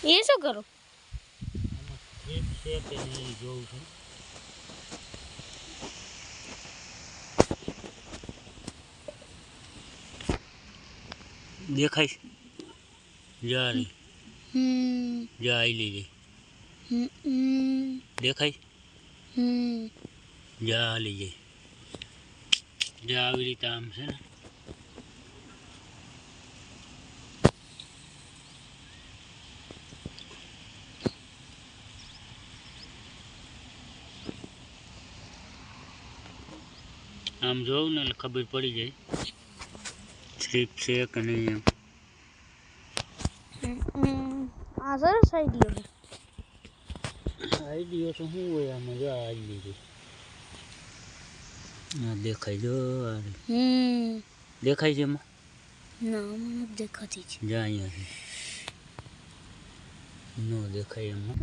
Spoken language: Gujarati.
એ શું કરો? સ્ટ્રીપ છે કે નહીં જોઉં છું. દેખાય જા રે જા આવી લઈ દેખાય જા હાલી જાય જા આવી રીતે આમ છે ને આમ જોઉં ને એટલે ખબર પડી જાય સ્ટ્રીપ છે કે નહીં એમ. આ સરસ આઈડિયો આઈડિયો તો શું હોય આમાં જા આવી લીધું આ દેખાય જો દેખાય છે એમાં ના મને દેખાતી છે જા અહીંયા ન દેખાય એમાં